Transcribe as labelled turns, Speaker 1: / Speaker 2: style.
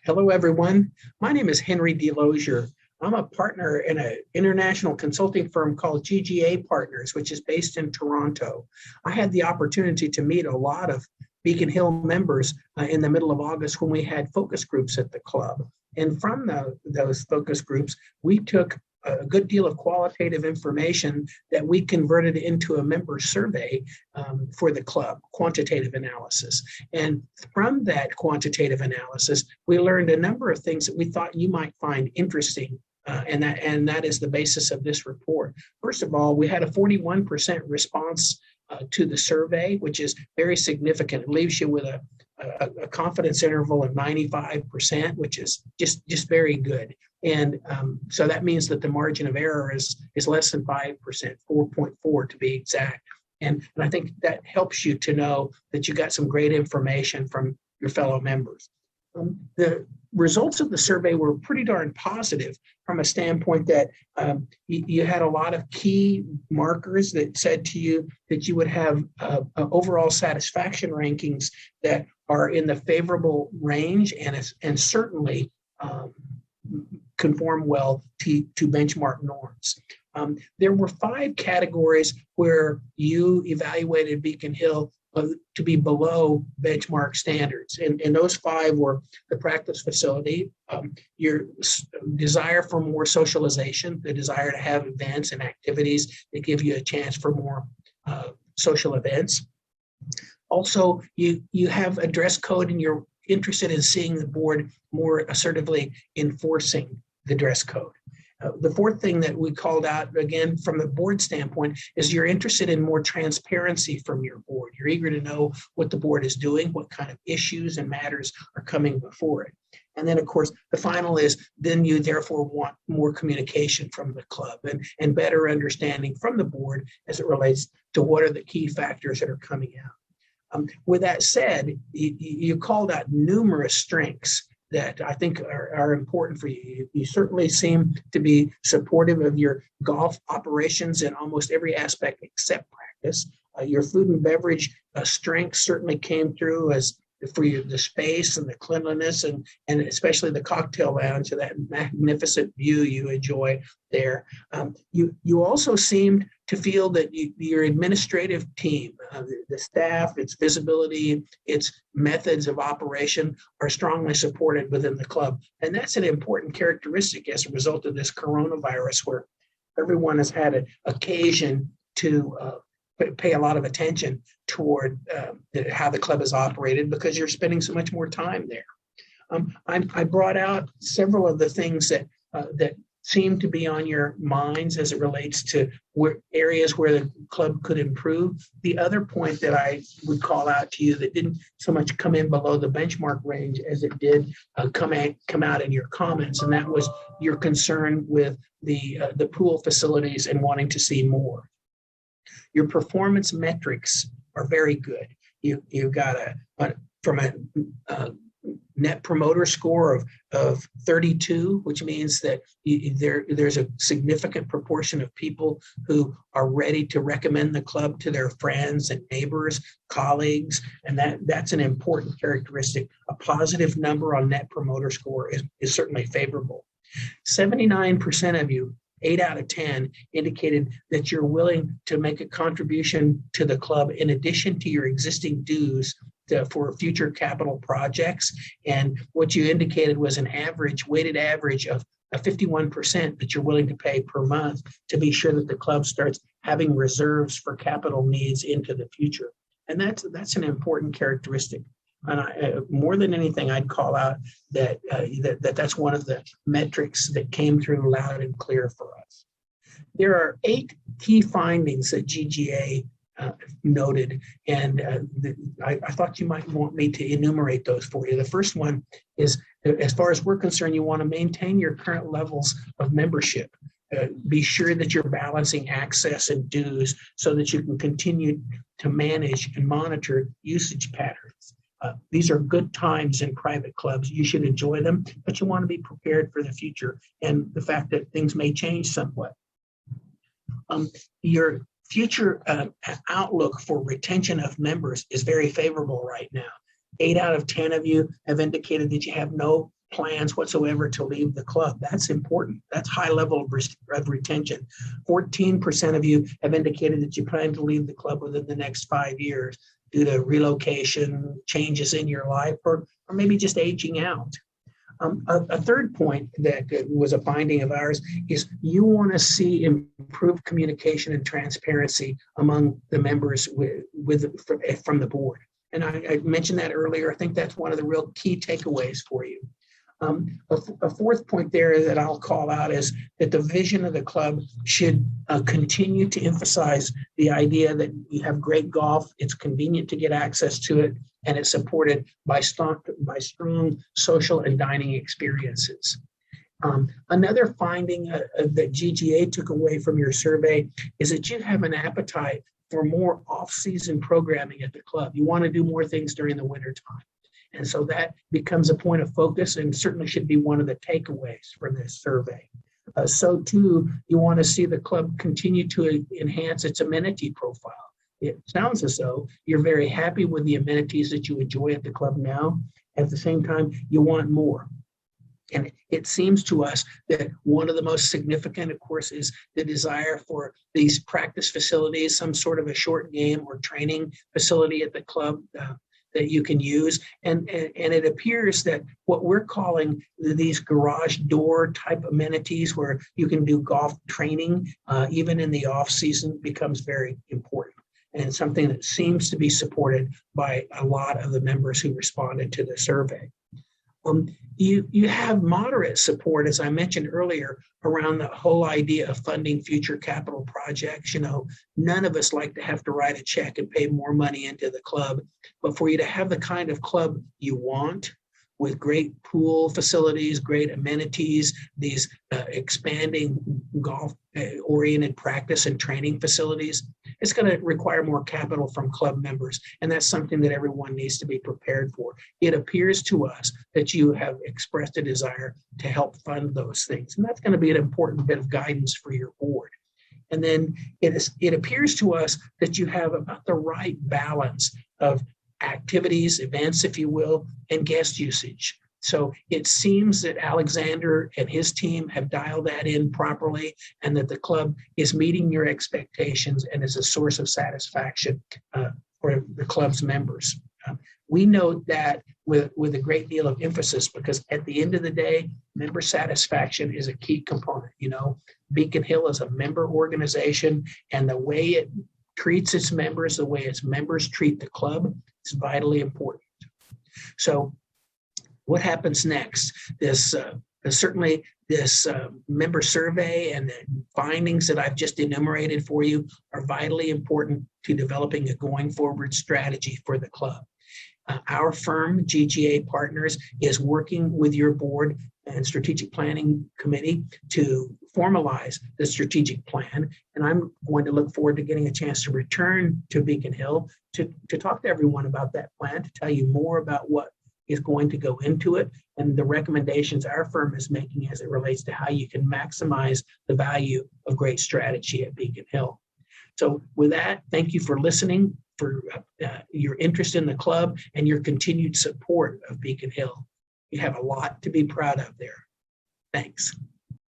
Speaker 1: Hello, everyone. My name is Henry DeLozier. I'm a partner in an international consulting firm called GGA Partners, which is based in Toronto. I had the opportunity to meet a lot of Beacon Hill members in the middle of August when we had focus groups at the club. And from those focus groups, we took a good deal of qualitative information that we converted into a member survey for the club, quantitative analysis. And from that quantitative analysis, we learned a number of things that we thought you might find interesting. And that is the basis of this report. First of all, we had a 41% response to the survey, which is very significant. It leaves you with a confidence interval of 95%, which is just very good. And so that means that the margin of error is less than 5%, 4.4 to be exact. And I think that helps you to know that you got some great information from your fellow members. The results of the survey were pretty darn positive from a standpoint that you had a lot of key markers that said to you that you would have overall satisfaction rankings that are in the favorable range and certainly conform well to benchmark norms. There were 5 categories where you evaluated Beacon Hill to be below benchmark standards. And those 5 were the practice facility, your desire for more socialization, the desire to have events and activities that give you a chance for more social events. Also, you have a dress code and you're interested in seeing the board more assertively enforcing the dress code. The 4th thing that we called out, again, from the board standpoint, is you're interested in more transparency from your board. You're eager to know what the board is doing, what kind of issues and matters are coming before it. And then, of course, the final is then you therefore want more communication from the club and better understanding from the board as it relates to what are the key factors that are coming out. With that said, you called out numerous strengths that I think are important for you. You certainly seem to be supportive of your golf operations in almost every aspect except practice. Your food and beverage strength certainly came through as for you, the space and the cleanliness and especially the cocktail lounge and that magnificent view you enjoy there. You also seemed to feel that your administrative team, the staff, its visibility, its methods of operation are strongly supported within the club. And that's an important characteristic as a result of this coronavirus where everyone has had an occasion to pay a lot of attention toward how the club is operated because you're spending so much more time there. I brought out several of the things that seem to be on your minds as it relates to areas where the club could improve. The other point that I would call out to you that didn't so much come in below the benchmark range as it did come out in your comments, and that was your concern with the pool facilities and wanting to see more. Your performance metrics are very good. You've got from a net promoter score of 32, which means that there's a significant proportion of people who are ready to recommend the club to their friends and neighbors, colleagues, and that's an important characteristic. A positive number on net promoter score is certainly favorable. 79% of you, 8 out of 10, indicated that you're willing to make a contribution to the club in addition to your existing dues for future capital projects. And what you indicated was an weighted average of a 51% that you're willing to pay per month to be sure that the club starts having reserves for capital needs into the future. And that's an important characteristic. And more than anything, I'd call out that's one of the metrics that came through loud and clear for us. There are 8 key findings that GGA noted, and I thought you might want me to enumerate those for you. The first one is, as far as we're concerned, you want to maintain your current levels of membership. Be sure that you're balancing access and dues so that you can continue to manage and monitor usage patterns. These are good times in private clubs. You should enjoy them, but you want to be prepared for the future and the fact that things may change somewhat. Your future outlook for retention of members is very favorable right now. 8 out of 10 of you have indicated that you have no plans whatsoever to leave the club. That's important. That's high level of retention. 14% of you have indicated that you plan to leave the club within the next 5 years due to relocation, changes in your life, or maybe just aging out. A third point that was a finding of ours is you want to see improved communication and transparency among the members from the board. And I mentioned that earlier. I think that's one of the real key takeaways for you. A fourth point there that I'll call out is that the vision of the club should continue to emphasize the idea that you have great golf, it's convenient to get access to it, and it's supported by strong social and dining experiences. Another finding that GGA took away from your survey is that you have an appetite for more off-season programming at the club. You want to do more things during the wintertime. And so that becomes a point of focus and certainly should be one of the takeaways from this survey. So too, you want to see the club continue to enhance its amenity profile. It sounds as though you're very happy with the amenities that you enjoy at the club now. At the same time, you want more. And it seems to us that one of the most significant, of course, is the desire for these practice facilities, some sort of a short game or training facility at the club that you can use. And it appears that what we're calling these garage door type amenities where you can do golf training, even in the off season, becomes very important and something that seems to be supported by a lot of the members who responded to the survey. You have moderate support, as I mentioned earlier, around the whole idea of funding future capital projects. You know, none of us like to have to write a check and pay more money into the club, but for you to have the kind of club you want with great pool facilities, great amenities, these expanding golf-oriented practice and training facilities, it's going to require more capital from club members, and that's something that everyone needs to be prepared for. It appears to us that you have expressed a desire to help fund those things, and that's going to be an important bit of guidance for your board. And then it appears to us that you have about the right balance of activities, events, if you will, and guest usage. So it seems that Alexander and his team have dialed that in properly and that the club is meeting your expectations and is a source of satisfaction for the club's members. We note that with a great deal of emphasis because at the end of the day, member satisfaction is a key component. You know, Beacon Hill is a member organization, and the way it treats its members, the way its members treat the club, is vitally important. So what happens next? Certainly this member survey and the findings that I've just enumerated for you are vitally important to developing a going forward strategy for the club. Our firm, GGA Partners, is working with your board and strategic planning committee to formalize the strategic plan. And I'm going to look forward to getting a chance to return to Beacon Hill to talk to everyone about that plan, to tell you more about what is going to go into it and the recommendations our firm is making as it relates to how you can maximize the value of great strategy at Beacon Hill. So with that, thank you for listening, for your interest in the club and your continued support of Beacon Hill. You have a lot to be proud of there. Thanks.